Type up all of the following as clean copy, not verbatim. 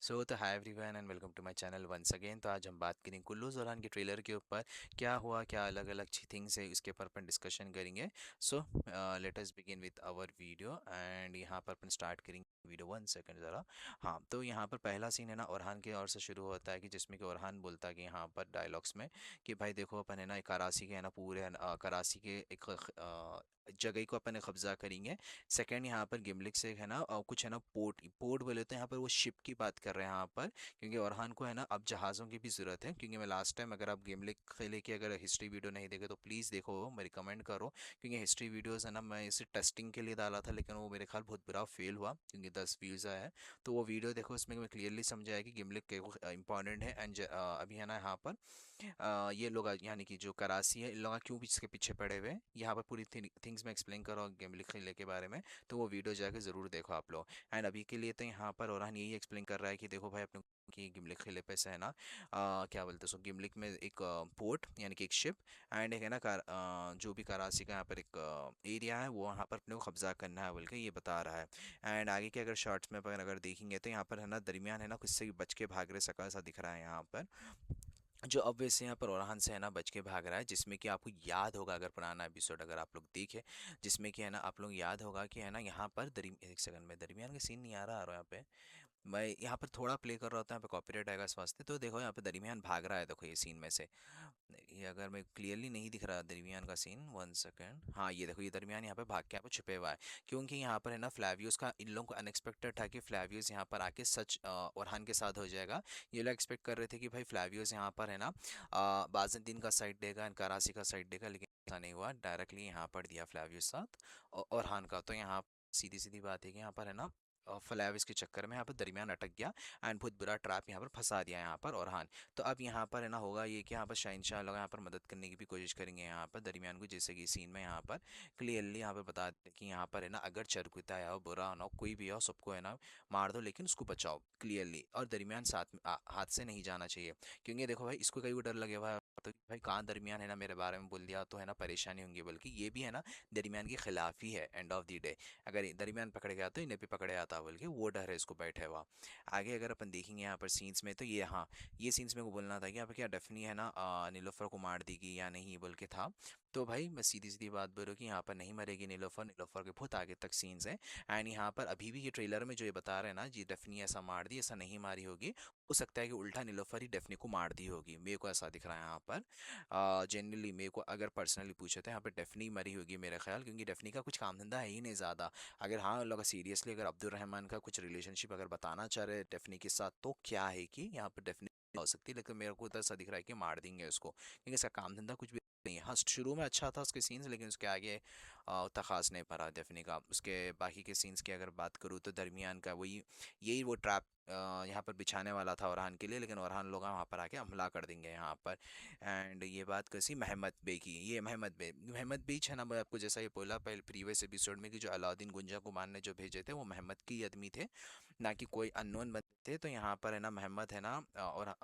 तो hi everyone and welcome to my channel once again. तो आज हम बात करेंगे कुल्लू ज़ोरान के ट्रेलर के ऊपर। क्या हुआ, क्या अलग अलग थिंग्स है, इसके ऊपर अपन डिस्कशन करेंगे। So let us begin with our video and यहाँ पर अपन स्टार्ट करेंगे वीडियो। 1 सेकंड ज़रा। हाँ, तो यहाँ पर पहला सीन है ना ऑरहान के ओर से शुरू होता है कि जिसमें कि ऑरहान बोलता है कि यहाँ पर डायलॉग्स में कि भाई देखो अपन है ना कराची के है ना पूरे कराची के एक जगह को अपन ने कब्जा करेंगे। सेकंड यहाँ पर गिमलिक से है ना कुछ है ना पोर्ट पोर्ट बोले तो यहाँ पर वो शिप की बात कर रहे हैं यहाँ पर, क्योंकि ऑरहान को है ना अब जहाज़ों की भी ज़रूरत है। क्योंकि मैं लास्ट टाइम अगर आप गिमलिक खेले की अगर हिस्ट्री वीडियो नहीं देखे तो प्लीज़ देखो, मैं रिकमेंड करो। क्योंकि हिस्ट्री वीडियोस है ना मैं इसे टेस्टिंग के लिए डाला था, लेकिन वो मेरे ख्याल बहुत बुरा फेल हुआ क्योंकि 10 व्यूज़ आया है। तो वो वीडियो देखो, उसमें मैं क्लियरली समझाया कि गिमलिक के इंपॉर्टेंट है। एंड अभी है ना यहाँ पर ये लोग यानी कि जो कराची है इन लोग क्यों इसके पीछे पड़े हुए हैं, यहाँ पर पूरी थिंग्स में एक्सप्लेन करो गिमलिक किले के बारे में। तो वो वीडियो जाके ज़रूर देखो आप लोग। एंड अभी के लिए तो यहाँ पर ओरहान यही एक्सप्लेन कर रहा है कि देखो भाई अपने कि गिमलिक किले पे से है ना क्या बोलते हैं सो गिमलिक में एक पोर्ट यानी कि एक शिप एंड एक है ना जो भी कराची का यहाँ पर एक एरिया है वो वहाँ पर अपने को कब्जा करना है बोल के ये बता रहा है। एंड आगे के अगर शॉर्ट्स में अगर देखेंगे तो यहाँ पर है ना दरमियान है ना किससे भी बच के भाग रहे सका सा दिख रहा है यहाँ पर, जो अब वैसे यहाँ पर ओरहान से है ना बच के भाग रहा है। जिसमें कि आपको याद होगा अगर पुराना एपिसोड अगर आप लोग देखे, जिसमें कि है ना आप लोग याद होगा कि है ना यहाँ पर एक सेकंड में दरमियान का सीन नहीं आ रहा यहाँ पे। मैं यहाँ पर थोड़ा प्ले कर रहा होता है, यहाँ पे कॉपीराइट आएगा इस वास्ते। तो देखो यहाँ पे दरमियान भाग रहा है, देखो ये सीन में से ये अगर मैं क्लियरली नहीं दिख रहा दरमियान का सीन। 1 सेकंड, हाँ ये देखो ये दरमियान यहाँ पे भाग के यहाँ पे छुपे हुआ है। क्योंकि यहाँ पर है ना फ्लैवियस का इन लोगों को अनएक्सपेक्टेड था कि फ्लैवियस यहाँ पर आके सच ओरहान के साथ हो जाएगा। ये लोग एक्सपेक्ट कर रहे थे कि भाई फ्लैवियस यहाँ पर है ना बाज़नदीन का साइड देगा एंड कराची का साइड देगा, लेकिन ऐसा नहीं हुआ। डायरेक्टली यहाँ पर दिया फ्लैवियस साथ ओरहान का। तो यहाँ सीधी सीधी बात है कि यहाँ पर है ना फ्लैवियस के चक्कर में यहाँ पर दरमियान अटक गया एंड बहुत बुरा ट्रैप यहाँ पर फंसा दिया यहाँ पर ओरहान। तो अब यहाँ पर है ना होगा ये कि यहाँ पर शहनशाह लोग यहाँ पर मदद करने की भी कोशिश करेंगे यहाँ पर दरमियान को, जैसे कि सीन में यहाँ पर क्लियरली यहाँ पर बता दें कि यहाँ पर है ना अगर चरकुता है हो बुरा ना हो कोई भी हो सबको है ना मार दो लेकिन उसको बचाओ क्लियरली। और दरमियान साथ में हाथ से नहीं जाना चाहिए। क्योंकि देखो भाई इसको कहीं डर लगे हुआ है तो कि भाई कहाँ दरमियान है ना मेरे बारे में बोल दिया तो है ना परेशानी होंगी, बल्कि ये भी है ना दरमियान के खिलाफ ही है एंड ऑफ द डे। अगर दरमियान पकड़ गया तो इन्हें भी पकड़े आता बोल के वो डर है इसको बैठे हुआ। आगे अगर अपन देखेंगे यहाँ पर सीन्स में तो ये हाँ ये सीन्स में को बोलना था कि यहाँ पे क्या डेफनी है ना नीलोफर को मार देगी या नहीं बोल के था। तो भाई मैं सीधी सीधी बात बोलूँ कि यहाँ पर नहीं मरेगी नीलोफर। नीलोफर के बहुत आगे तक सीन्स हैं। एंड यहाँ पर अभी भी ये ट्रेलर में जो ये बता रहे हैं ना जी डेफनी ऐसा मार दी, ऐसा नहीं मारी होगी। हो सकता है कि उल्टा नीलोफर ही डेफनी को मार दी होगी, मेरे को ऐसा दिख रहा है यहाँ पर। जनरली मेरे को अगर पर्सनली पूछे तो यहाँ पर डेफनी मरी होगी मेरे ख्याल, क्योंकि डेफनी का कुछ काम धंधा है ही नहीं ज़्यादा। अगर हाँ लोग सीरियसली अगर अब्दुल रहमान का कुछ रिलेशनशिप अगर बताना चाह रहे डेफनी के साथ तो क्या है कि यहाँ पर डेफनी हो सकती है, लेकिन मेरे को तो ऐसा दिख रहा है कि मार देंगे उसको क्योंकि इसका काम धंधा कुछ भी नहीं है। हाँ शुरू में अच्छा था उसके सीन्स, लेकिन उसके आगे उतना खास नहीं पड़ा डेफनी का। उसके बाकी के सीन्स की अगर बात करूँ तो दरमियान का वही यही वो ट्रैप यहाँ पर बिछाने वाला था ओरहान के लिए, लेकिन ओरहान लोग वहाँ पर आके हमला कर देंगे यहाँ पर। एंड ये बात कैसी महमद बे की, ये महमद बेच है ना, मैं आपको जैसा ये बोला पहले प्रीवियस एपिसोड में कि जो अलाउद्दीन गुंजा कुमार ने जो भेजे थे वो महमद की आदमी थे, ना कि कोई अननोन बंदे थे। तो यहाँ पर है ना महमद है ना और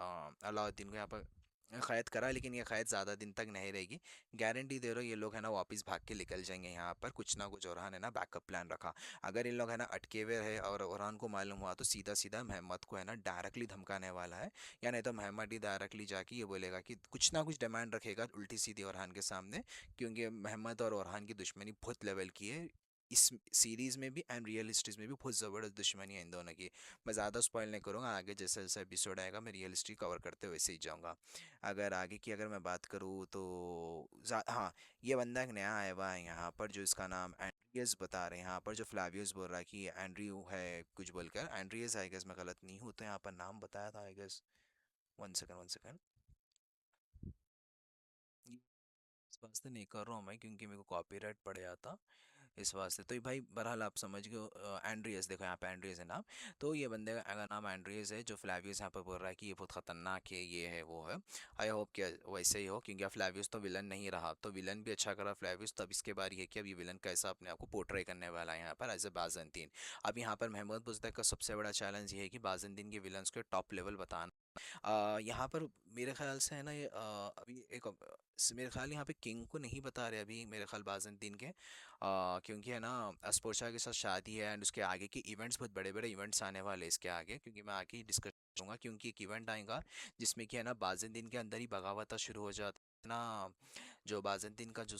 अलाउद्दीन को यहाँ पर कैद करा, लेकिन ये कैद ज़्यादा दिन तक नहीं रहेगी। गारंटी दे रहा हूँ ये लोग है ना वापस भाग के निकल जाएंगे यहाँ पर। कुछ ना कुछ ओरहान है ना बैकअप प्लान रखा। अगर इन लोग है ना अटके हुए है और ओरहान को मालूम हुआ तो सीधा सीधा महमद को है ना डायरेक्टली धमकाने वाला है। या नहीं तो महमद ही डायरेक्टली जाके ये बोलेगा कि कुछ ना कुछ डिमांड रखेगा उल्टी सीधी ओरहान के सामने। क्योंकि महमद और ओरहान की दुश्मनी बहुत लेवल की है इस सीरीज में भी एंड रियल हिस्ट्रीज में भी बहुत ज़बरदस्त दुश्मनी है इन दोनों की। मैं ज़्यादा स्पॉइल नहीं करूँगा, आगे जैसे जैसे एपिसोड आएगा मैं रियल हिस्ट्री कवर करते हुए वैसे ही जाऊँगा। अगर आगे की अगर मैं बात करूँ तो हाँ ये बंदा एक नया आया हुआ है यहाँ पर जो इसका नाम एंड्रियस बता रहे हैं यहाँ पर, जो फ्लावियस बोल रहा है कि एंड्रयू है कुछ बोलकर एंड्रियस आई गेस, मैं गलत नहीं हूँ तो यहाँ पर नाम बताया था आई गेस। 1 सेकंड इस वास्ते नहीं कर रहा हूँ मैं क्योंकि मेरे को कॉपीराइट पड़ जाता इस वास्ते। तो ये भाई बहरहाल आप समझ गए एंड्रियस, देखो यहाँ पे एंड्रियस है नाम। तो ये बंदे का नाम एंड्रियस है जो फ्लैवियस यहाँ पर बोल रहा है कि ये बहुत खतरनाक है ये है वो है। आई होप कि वैसे ही हो, क्योंकि फ्लैवियस तो विलन नहीं रहा, तो विलन भी अच्छा करा फ्लैवियस। तब इसके बारे है कि अब ये विलन कैसा अपने आप को पोर्ट्रे करने वाला है यहाँ पर एज ए बाजंतीन। अब यहाँ पर महमूद बुज़्दार का सबसे बड़ा चैलेंज ये है कि बाजंतीन के विलन्स को टॉप लेवल बताना। यहाँ पर मेरे ख्याल से है ना ये अभी एक मेरे ख्याल यहाँ पे किंग को नहीं बता रहे अभी मेरे ख्याल बाज़नदीन के क्योंकि है ना अस्पोर्शा के साथ शादी है, एंड उसके आगे के इवेंट्स बहुत बड़े बड़े इवेंट्स आने वाले हैं इसके आगे, क्योंकि मैं आगे ही डिस्कस करूंगा, क्योंकि एक इवेंट आएगा जिसमें कि है ना बाजिंदीन के अंदर ही बगावत शुरू हो जाता है ना। जो बाजिंदीन का जो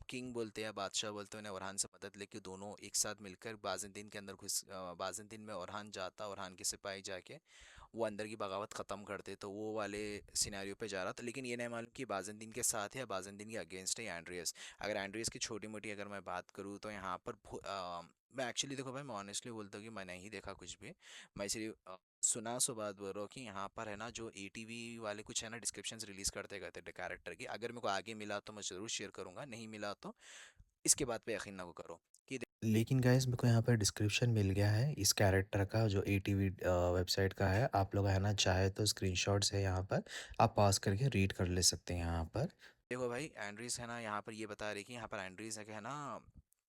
किंग बोलते हैं, बादशाह बोलते हैं, उन्हें ओरहान से मदद लेके दोनों एक साथ मिलकर बाजिंदीन के अंदर घुस बाजिंदीन में ओरहान जाता, ओरहान के सिपाही जाके वो अंदर की बगावत ख़त्म करते, तो वो वाले सिनेरियो पे जा रहा था। लेकिन ये नहीं मालूम कि बाजिंदीन के साथ है या बाजिंदीन के अगेंस्ट है एंड्रियस। अगर एंड्रियस की छोटी मोटी अगर मैं बात करूँ तो यहाँ पर मैं एक्चुअली देखो भाई, मैं ऑनेस्टली बोलता हूँ कि मैंने नहीं देखा कुछ भी। मैं सिर्फ सुना सो बात बोल रहा हूँ कि यहाँ पर है ना जो एटीवी वाले कुछ है ना डिस्क्रिप्शंस रिलीज करते गए थे कैरेक्टर की। अगर मेरे को आगे मिला तो मैं ज़रूर शेयर करूंगा, नहीं मिला तो इसके बाद पे यकीन ना वो करो कि लेकिन गाइस मेरे को यहाँ पर डिस्क्रिप्शन मिल गया है इस कैरेक्टर का जो एटीवी वेबसाइट का है। आप लोग है ना चाहे तो स्क्रीनशॉट्स है यहाँ पर, आप पास करके रीड कर ले सकते हैं यहाँ पर। देखो भाई, एंड्रीज है ना यहाँ पर ये बता रही कि यहाँ पर एंड्रीज है कि है ना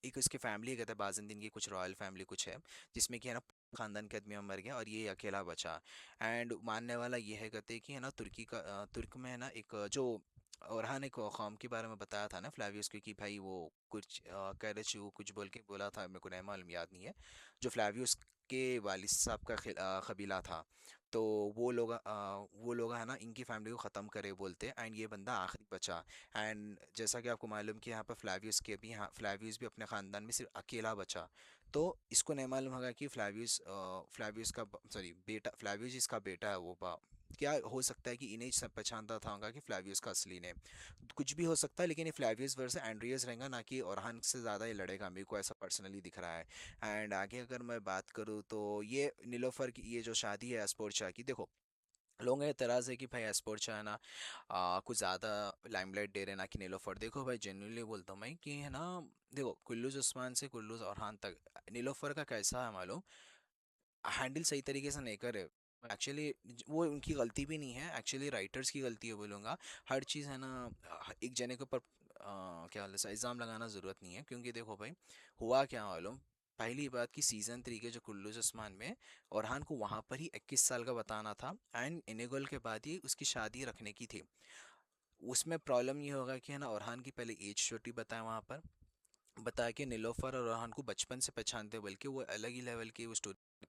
एक उसकी फैमिली कहते हैं बाजिंदीन की, कुछ रॉयल फैमिली कुछ है, जिसमें कि है ना खानदान के आदमी मर गया और ये अकेला बचा। एंड मानने वाला ये है कहते हैं कि है ना तुर्की का तुर्क में है ना एक जो ओरहान एक कौम के बारे में बताया था ना फ्लावियस को कि भाई वो कुछ कैरेचू कुछ बोल के बोला था, मेरे को नहीं मालूम, याद नहीं है। जो फ्लावियस के वालिद साहब का कबीला था, तो वो लोग है ना इनकी फैमिली को ख़त्म करे बोलते हैं, एंड ये बंदा आखिरी बचा। एंड जैसा कि आपको मालूम कि यहाँ पर फ्लावियस के भी, हाँ फ्लावियस भी अपने ख़ानदान में सिर्फ अकेला बचा। तो इसको नहीं मालूम होगा कि फ्लावियस फ्लावियस का सॉरी बेटा, फ्लावियस जिसका बेटा है वो क्या हो सकता है कि इन्हें सब पहचानता था होगा कि फ्लावियस का असली नेम कुछ भी हो सकता है, लेकिन ये फ्लावियस वर्सेस एंड्रियस रहेगा ना कि ओरहान से ज़्यादा ये लड़ेगा, मेरे को ऐसा पर्सनली दिख रहा है। एंड आगे अगर मैं बात करूँ तो ये नीलोफर की ये जो शादी है एस्पोर्चा की, देखो लोगों का एतराज़ है कि भाई एस्पोर्चा है ना कुछ ज़्यादा लाइमलाइट दे रहे ना कि नीलोफर। देखो भाई जेन्युइनली बोलता हूँ मैं कि है ना, देखो कुल्लूज उस्मान से कुल्लूज ओरहान तक नीलोफर का कैसा है मालूम, हैंडल सही तरीके से नहीं करे। एक्चुअली वो उनकी गलती भी नहीं है, एक्चुअली राइटर्स की गलती है बोलूँगा। हर चीज़ है ना एक जने के ऊपर क्या बोलते हैं इल्ज़ाम लगाना ज़रूरत नहीं है, क्योंकि देखो भाई हुआ क्या मालूम। पहली बात कि सीज़न 3 के जो कुल्लूज उस्मान में ओरहान को वहाँ पर ही 21 साल का बताना था, एंड इनेगोल के बाद ही उसकी शादी रखने की थी। उसमें प्रॉब्लम ये होगा कि है ना ओरहान की पहले एज छोटी बताए वहाँ पर, बताया कि नीलोफर और ओरहान को बचपन से पहचानते, बल्कि वो अलग ही लेवल की वो स्टोरी।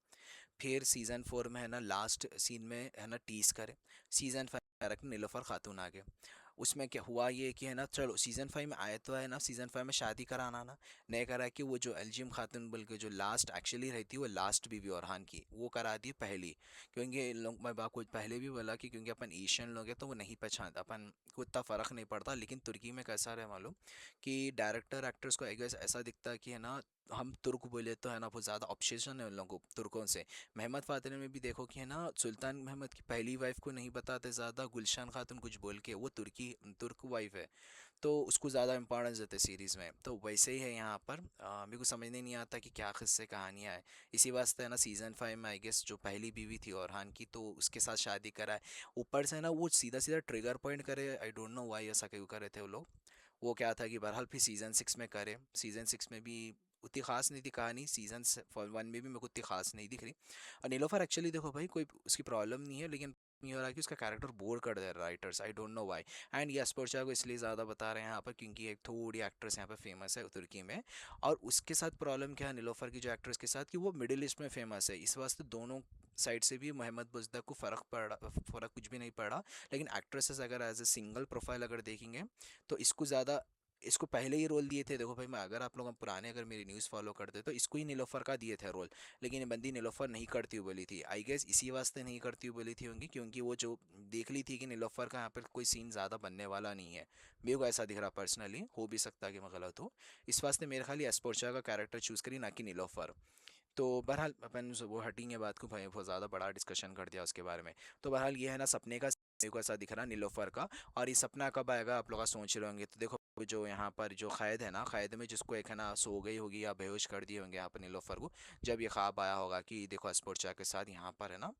फिर सीज़न 4 में है ना लास्ट सीन में है ना टीस करे, सीज़न 5 में नीलोफर खातून आ गए। उसमें क्या हुआ ये कि है ना चलो सीज़न 5 में आए तो है ना सीज़न 5 में शादी कराना ना, नहीं करा कि वो जो एल्जियम खातून बोल के जो लास्ट एक्चुअली रहती है वो लास्ट बीवी ओरहान की, वो करा दी पहली। क्योंकि लोग मैं बात को पहले भी बोला कि क्योंकि अपन एशियन लोग हैं तो वो नहीं पहचानता, अपन को इतना फ़र्क नहीं पड़ता। लेकिन तुर्की में कैसा रहे मालूम कि डायरेक्टर एक्टर्स को आई गेस ऐसा दिखता है कि है ना हम तुर्क बोले तो है ना बहुत ज़्यादा ऑब्सेशन है उन लोगों को तुर्कों से। महमद फातिमा में भी देखो कि है ना सुल्तान महमद की पहली वाइफ को नहीं बताते ज़्यादा, गुलशान खातून कुछ बोल के, वो तुर्क वाइफ है, तो उसको ज़्यादा इंपॉर्टेंस देते सीरीज़ में। तो वैसे ही है यहाँ पर मेरे को समझने नहीं आता कि क्या किस्से कहानियाँ है। इसी वास्ते है ना सीज़न 5 में आई गेस जो पहली बीवी थी ओरहान की तो उसके साथ शादी करा है। ऊपर से है ना वो सीधा सीधा ट्रिगर पॉइंट करे, आई डोंट नो वाई ऐसा क्यों कर रहे थे वो लोग। वो क्या था कि बहरहाल फिर सीज़न 6 में करे, सीज़न 6 में भी उतनी खास नहीं थी कहानी, सीज़न 1 में भी मेरे को उतनी खास नहीं दिख रही। और नीलोफर एक्चुअली देखो भाई कोई उसकी प्रॉब्लम नहीं है, लेकिन ये हो रहा है कि उसका कैरेक्टर बोर कर दे रहा है writers, I don't know why. And yes पोर्चा को इसलिए ज़्यादा बता रहे हैं यहाँ पर क्योंकि एक थोड़ी एक्ट्रेस यहाँ पर फेमस है तुर्की में। और उसके साथ प्रॉब्लम क्या है नीलोफर की जो एक्ट्रेस के साथ कि वो मिडिल ईस्ट में फेमस है, इस वास्ते दोनों साइड से भी मोहम्मद बुजदा को फ़र्क कुछ भी नहीं पड़ा। लेकिन एक्ट्रेसेस अगर एज ए सिंगल प्रोफाइल अगर देखेंगे तो इसको पहले ही रोल दिए थे। देखो भाई मैं अगर आप लोग पुराने अगर मेरी न्यूज़ फॉलो करते तो इसको ही नीलोफर का दिए थे रोल, लेकिन ये बंदी नीलोफर नहीं करती हुई बोली थी। आई गेस इसी वास्ते नहीं करती हुई बोली थी होंगी क्योंकि वो जो देख ली थी कि नीलोफर का यहाँ पर कोई सीन ज़्यादा बनने वाला नहीं है। मेरे को ऐसा दिख रहा पर्सनली, हो भी सकता है कि मैं गलत हूँ। इस वास्ते मेरे ख्याल एस्पोर्चा का कैरेक्टर चूज़ करी ना कि नीलोफर। तो बहरहाल अपन वो हटेंगे बात को भाई, बहुत ज़्यादा बड़ा डिस्कशन कर दिया उसके बारे में। तो बहरहाल ये है ना सपने का, मेरे को ऐसा दिख रहा नीलोफर का। और ये सपना कब आएगा आप लोग सोच रहे होंगे, तो देखो जो यहाँ पर जो कैद है ना, कैद में जिसको एक है ना सो गई होगी या बेहोश कर दिए होंगे यहाँ पर नीलोफर को, जब ये ख्वाब आया होगा कि देखो एस्पोर्चा के साथ यहाँ पर है ना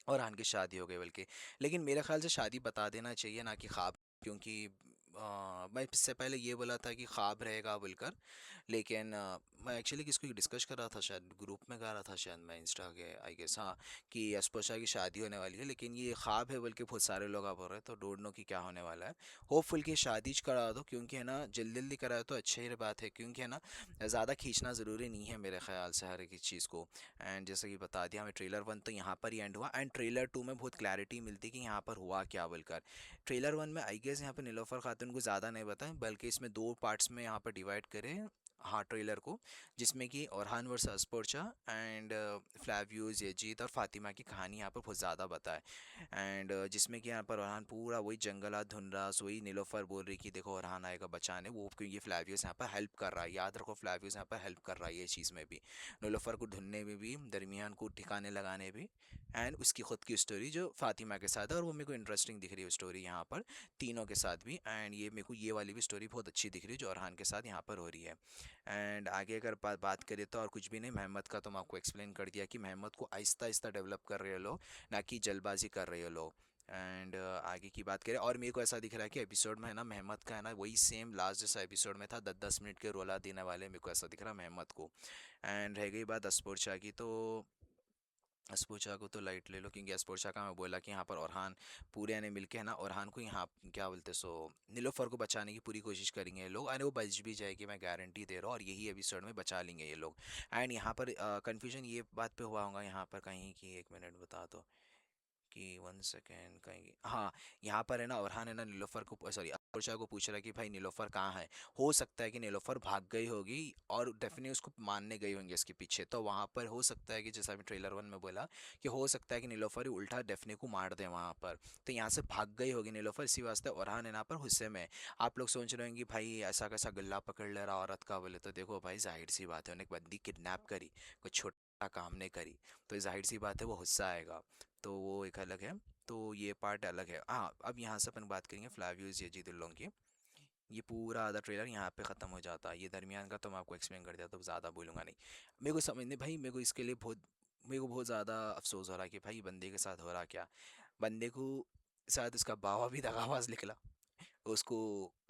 और की शादी हो गई बल्कि। लेकिन मेरे ख्याल से शादी बता देना चाहिए ना कि ख्वाब, क्योंकि मैं इससे पहले ये बोला था कि ख्वाब रहेगा बोलकर, लेकिन मैं एक्चुअली किसको डिस्कस कर रहा था, शायद ग्रुप में गा रहा था शायद मैं इंस्टा के आई गेस, हाँ, कि यशपोशा की शादी होने वाली है, लेकिन ये ख्वाब है बल्कि बहुत सारे लोग आप बोल रहे हैं, तो डोंट नो कि क्या होने वाला है। होपफुल कि शादी करा दो, क्योंकि है ना जल्दी जल्दी कराए तो अच्छी ही बात है, क्योंकि है ना ज़्यादा खींचना ज़रूरी नहीं है मेरे ख्याल से हर एक चीज़ को। एंड जैसे कि बता दिया हमें, ट्रेलर 1 तो यहाँ पर ही एंड हुआ, एंड ट्रेलर 2 में बहुत क्लैरिटी मिलती कि यहाँ पर हुआ क्या बोलकर। ट्रेलर 1 में आई गेस यहाँ पर नीलोफर खातून को ज़्यादा नहीं बताएं, बल्कि इसमें दो पार्ट्स में यहाँ पर डिवाइड करें, हाँ, ट्रेलर को, जिसमें कि ओरहान वर्सेस पोर्चा एंड फ्लावियोज, यजीत और फातिमा की कहानी यहाँ पर बहुत ज़्यादा बताए। एंड जिसमें कि यहाँ पर ओरहान पूरा वही जंगलात ढूंढ रहा, वही नीलोफर बोल रही कि देखो ओरहान आएगा बचाने, वो क्योंकि फ्लावियोस यहाँ पर हेल्प कर रहा है, याद रखो फ्लावियोस यहाँ पर हेल्प कर रहा है ये चीज़ में भी, नीलोफर को ढूंढने में भी, दरमियान को ठिकाने लगाने भी, एंड उसकी खुद की स्टोरी जो फातिमा के साथ है, और वो मेरे को इंटरेस्टिंग दिख रही है स्टोरी यहाँ पर तीनों के साथ भी। एंड ये मेरे को ये वाली भी स्टोरी बहुत अच्छी दिख रही है जो ओरहान के साथ यहाँ पर हो रही है। एंड आगे अगर बात करें तो और कुछ भी नहीं, मेहमत का तो मैं आपको एक्सप्लेन कर दिया कि मेहमत को आहिस्ता आहिस्ता डेवलप कर रहे हो लोग, ना कि जल्दबाजी कर रहे हो लोग। एंड आगे की बात करें, और मेरे को ऐसा दिख रहा है कि एपिसोड में है ना मेहमत का है ना वही सेम लास्ट जैसा एपिसोड में था, 10-10 मिनट के रोला देने वाले, मेरे को ऐसा दिख रहा है मेहमत को। एंड रह गई बात अस्पोर्चा की, तो अस्पोर्चा को तो लाइट ले लो, क्योंकि अस्पोर्चा का मैं बोला कि यहाँ पर ओरहान पूरे ने मिलके है ना ओरहान को यहाँ क्या बोलते सो नीलोफर को बचाने की पूरी कोशिश करेंगे ये लोग, अरे वो बच भी जाएगी, मैं गारंटी दे रहा हूँ, और यही एपिसोड में बचा लेंगे ये लोग। एंड यहाँ पर कंफ्यूजन ये बात पे हुआ होगा यहाँ पर कहीं कि, एक मिनट बता दो कि 1 सेकेंड कहीं, हाँ, यहाँ पर है ना ओरहान है ना नीलोफर को, सॉरी, अर्चा को पूछ रहा है कि भाई नीलोफर कहाँ है। हो सकता है कि नीलोफर भाग गई होगी और डेफिनेटली उसको मारने गई होंगी इसके पीछे, तो वहाँ पर हो सकता है कि जैसा मैं ट्रेलर 1 में बोला कि हो सकता है कि नीलोफर ही उल्टा डेफने को मार दे वहाँ पर, तो यहाँ से भाग गई होगी नीलोफर, इसी वास्ते ओरहान है ना पर गुस्से में। आप लोग सोच रहे होंगे भाई ऐसा कैसा गला पकड़ ले रहा औरत का, बोले तो देखो भाई जाहिर सी बात है, उन्हें एक बंदी किडनैप करी, कोई छोटा काम नहीं करी, तो जाहिर सी बात है वो गुस्सा आएगा, तो वो एक अलग है। तो ये पार्ट अलग है, हाँ, अब यहाँ से अपन बात करेंगे फ्लावियोज यजीद उल लोग की। ये पूरा आधा ट्रेलर यहाँ पे ख़त्म हो जाता है, ये दरमियान का तो मैं आपको एक्सप्लेन कर दिया, तो ज़्यादा बोलूँगा नहीं। मेरे को समझने भाई, मेरे को इसके लिए बहुत, मेरे को बहुत ज़्यादा अफसोस हो रहा है कि भाई बंदे के साथ हो रहा क्या, बंदे को साथ उसका बावा भी दगाबाज निकला, उसको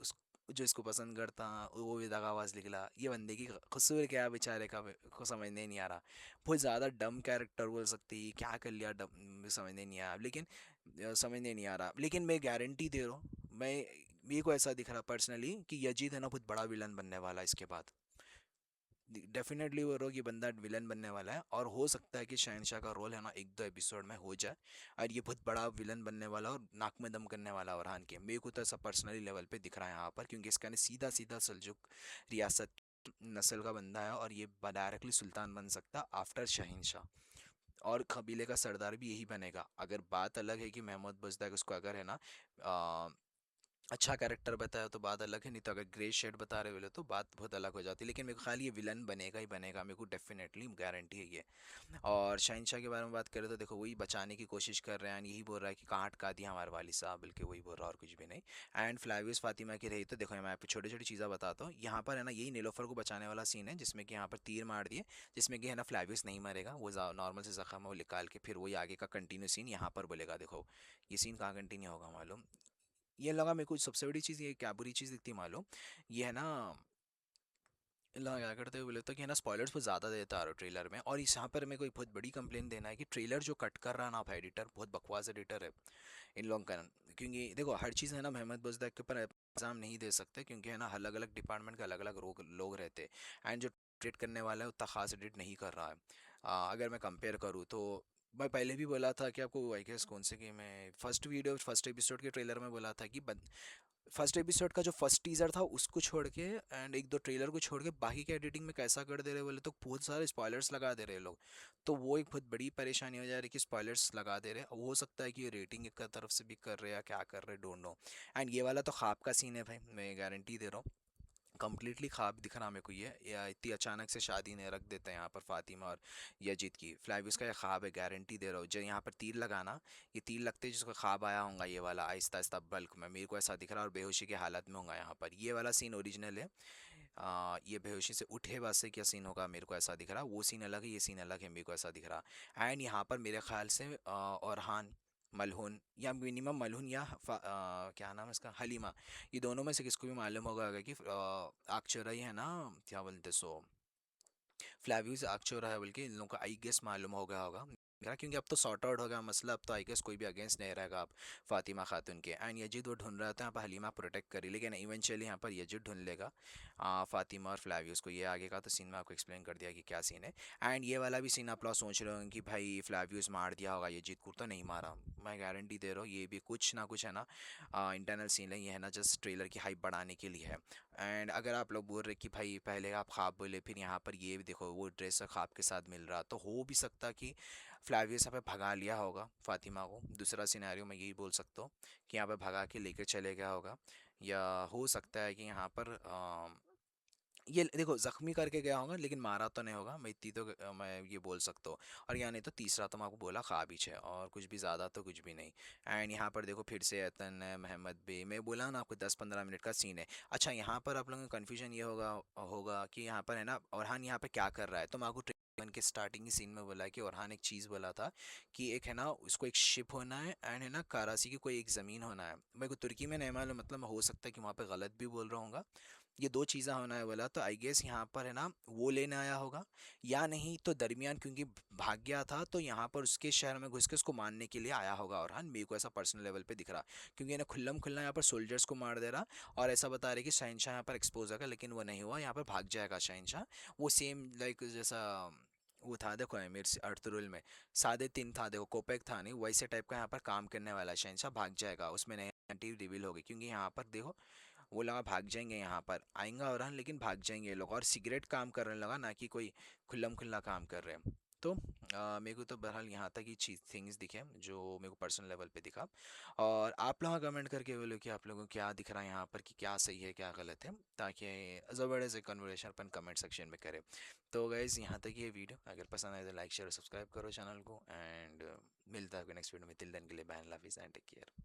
उस जो इसको पसंद करता वो भी दगाबाज निकला, ये बंदे की कसूर क्या है बेचारे का, मेरे को समझने नहीं आ रहा। बहुत ज़्यादा डम कैरेक्टर बोल सकती, क्या कर लिया डम, समझने नहीं आया, लेकिन समझने नहीं आ रहा, लेकिन मैं गारंटी दे रहा हूँ, मैं, मेरे को ऐसा दिख रहा पर्सनली कि यजीद है ना बहुत बड़ा विलन बनने वाला है इसके बाद, डेफिनेटली वो रोग ये बंदा विलन बनने वाला है, और हो सकता है कि शहनशाह का रोल है ना 1-2 एपिसोड में हो जाए, और ये बहुत बड़ा विलन बनने वाला और नाक में दम करने वाला ओरहान के, मेरे को तो ऐसा पर्सनली लेवल पे दिख रहा है यहाँ पर, क्योंकि इसका ने सीधा सीधा सल्जुक रियासत नस्ल का बंदा है, और ये डायरेक्टली सुल्तान बन सकता आफ्टर शहनशाह, और कबीले का सरदार भी यही बनेगा। अगर बात अलग है कि महमूद बुजदाक उसको अगर है ना अच्छा कैरेक्टर बताया तो बात अलग है, नहीं तो अगर ग्रे शेड बता रहे बोले तो बात बहुत अलग हो जाती है, लेकिन मेरे को ख्याल ये विलन बनेगा ही बनेगा, मेरे को डेफिनेटली गारंटी है ये। और शहनशाह के बारे में बात करें तो देखो वही बचाने की कोशिश कर रहे हैं, यही बोल रहा है कि कहाँ अटका दिया हमारे वाली साहब, बल्कि वही बोल रहा है और कुछ भी नहीं। एंड फ्लावियस फातिमा की रही तो देखो मैं आपको छोटी छोटी चीज़ें बताता हूँ, यहाँ पर है ना यही नीलोफर को बचाने वाला सीन है, जिसमें कि यहाँ पर तीर मार दिए, जिसमें कि है ना फ्लावियस नहीं मरेगा, वो नॉर्मल से जख्म है वो निकाल के फिर वही आगे का कंटिन्यू सीन यहाँ पर बोलेगा। देखो ये सीन कहाँ कंटिन्यू होगा मालूम, ये लगा मेरे को सबसे बड़ी चीज़, ये क्या बुरी चीज़ दिखती है मालूम, ये है ना लगा क्या करते हुए बोले तो कि है ना स्पॉयलर्स बहुत ज़्यादा देता है ट्रेलर में, और इस यहाँ पर मेरे को एक बहुत बड़ी कंप्लेन देना है कि ट्रेलर जो कट कर रहा है ना आप एडिटर, बहुत बकवास एडिटर है इन लोगों का, क्योंकि देखो हर चीज़ है ना मेहमद बुजदाक के ऊपर एग्जाम नहीं दे सकते, क्योंकि है ना अलग अलग डिपार्टमेंट के अलग अलग लोग रहते हैं, एंड जो एडिट करने वाला है उतना खास एडिट नहीं कर रहा है। अगर मैं कंपेयर करूँ तो मैं पहले भी बोला था कि आपको आई गेस कौन से गेम में फर्स्ट एपिसोड के ट्रेलर में बोला था कि फर्स्ट एपिसोड का जो फर्स्ट टीजर था उसको छोड़ के एंड एक दो ट्रेलर को छोड़ के बाकी के एडिटिंग में कैसा कर दे रहे बोले तो बहुत सारे स्पॉयलर्स लगा दे रहे लोग, तो वो एक बहुत बड़ी परेशानी हो जा रही कि स्पॉयलर्स लगा दे रहे, हो सकता है कि ये रेटिंग एक तरफ से भी कर रहे हैं या क्या कर रहे डोंट नो। एंड ये वाला तो ख्वाब का सीन है भाई, मैं गारंटी दे रहा हूँ कंप्लीटली ख्वाब दिख रहा मेरे को ये, या इतनी अचानक से शादी ने रख देते हैं यहाँ पर फातिमा और यजीद की, फ्लाविस का ये ख्वाब है, गारंटी दे रहा हूँ, जो यहाँ पर तीर लगाना, ये तीर लगते जिसको ख्वाब आया होगा ये वाला आहिस्ता आहिस्ता बल्क में, मेरे को ऐसा दिख रहा है, और बेहोशी की हालत में होगा यहाँ पर, ये वाला सीन ओरिजिनल है। ये बेहोशी से उठे बाद से क्या सीन होगा मेरे को ऐसा दिख रहा, वो सीन अलग है, ये सीन अलग है, मेरे को ऐसा दिख रहा। एंड यहाँ पर मेरे ख्याल से औरहान मलहून या मिनिमम मलहून या क्या नाम है इसका, हलीमा, ये दोनों में से किसको भी मालूम होगा कि अक्षरा ही है ना, क्या बोलते सो, फ्लावियस अक्षरा है, बल्कि इन लोगों को आई गेस मालूम हो गया होगा मेरा, क्योंकि अब तो सॉर्ट आउट हो गया मसला, अब तो आई गेस कोई भी अगेंस्ट नहीं रहेगा अब फातिमा खातून के। एंड यजीद वो ढूंढ रहा था यहाँ पर हलीमा प्रोटेक्ट करी, लेकिन इवेंचुअली यहाँ पर यजीद ढूंढ लेगा फातिमा और फ्लावियस को। ये आगे का तो सीन में आपको एक्सप्लेन कर दिया कि क्या सीन है। एंड ये वाला भी सीन आप लोग सोच रहे हो कि भाई फ्लावियस मार दिया होगा यजीद को, तो नहीं मारा, मैं गारंटी दे रहा हूँ, ये भी कुछ ना कुछ है ना इंटरनल सीन है, ये है ना जस्ट ट्रेलर की हाइप बढ़ाने के लिए है। एंड अगर आप लोग बोल रहे कि भाई पहले आप ख्वाब बोले फिर यहाँ पर ये भी देखो वो ड्रेस ख्वाब के साथ मिल रहा, तो हो भी सकता कि फ्लावियस यहाँ पे भगा लिया होगा फातिमा को। दूसरा सिनेरियो मैं यही बोल सकता हूँ कि यहाँ पे भगा के लेकर चले गया होगा, या हो सकता है कि यहाँ पर ये देखो जख्मी करके गया होगा लेकिन मारा तो नहीं होगा, मैं इतनी तो मैं ये बोल सकता हूँ। और या नहीं तो तीसरा तो मैं आपको बोला ख्वाबिश है, और कुछ भी ज़्यादा तो कुछ भी नहीं। एंड यहाँ पर देखो फिर से एतन है, महमद बे, मैं बोला ना आपको 10-15 मिनट का सीन है। अच्छा यहाँ पर आप लोगों का कन्फ्यूजन ये होगा होगा कि यहाँ पर है ना orhan यहाँ पे क्या कर रहा है, तो मैं आपको ट्रेलर के स्टार्टिंग सीन में बोला कि orhan एक चीज़ बोला था कि एक है ना उसको एक शिप होना है, एंड है ना कराची की कोई एक ज़मीन होना है। मेरे को तुर्की में नहीं मालूम, मतलब हो सकता है कि वहाँ पे गलत भी बोल रहा हूँ, ये दो चीज़ें होना है बोला, तो आई गेस यहाँ पर है ना वो लेने आया होगा, या नहीं तो दरमियान क्योंकि भाग गया था तो यहाँ पर उसके शहर में घुस के उसको मारने के लिए आया होगा orhan, मेरे को ऐसा पर्सनल लेवल पे दिख रहा, क्योंकि इन्हें खुल्लम खुल्ला यहाँ पर सोल्जर्स को मार दे रहा और ऐसा बता रहे कि शहनशाह यहाँ पर एक्सपोज होगा, लेकिन वो नहीं हुआ, यहाँ पर भाग जाएगा शहनशाह। वो सेम लाइक जैसा वो था देखो एमिर अर्तुरुल में सादे तीन था, देखो कोपेक था नहीं, वैसे टाइप का यहाँ पर काम करने वाला शहनशाह भाग जाएगा, उसमें नई रिवील होगी, क्योंकि यहाँ पर देखो वो लगा भाग जाएंगे, यहाँ पर आएंगा और लेकिन भाग जाएंगे ये लोग, और सिगरेट काम करने लगा ना कि कोई खुल्लम खुल्ला काम कर रहे हैं। तो मेरे को तो बहरहाल यहाँ तक ही चीज थिंग्स दिखे जो मेरे को पर्सनल लेवल पे दिखा। और आप लोग कमेंट करके बोलो कि आप लोगों को क्या दिख रहा है यहाँ पर, कि क्या सही है क्या गलत है, ताकि ज़बरदस्त एक कन्वर्सेशन अपन कमेंट सेक्शन में करें। तो गाइज़ यहाँ तक ये वीडियो, अगर पसंद आए तो लाइक शेयर और सब्सक्राइब करो चैनल को, एंड मिलता है नेक्स्ट वीडियो में, तिल दिन के लिए बैन लाफिज़ एंड टेक केयर।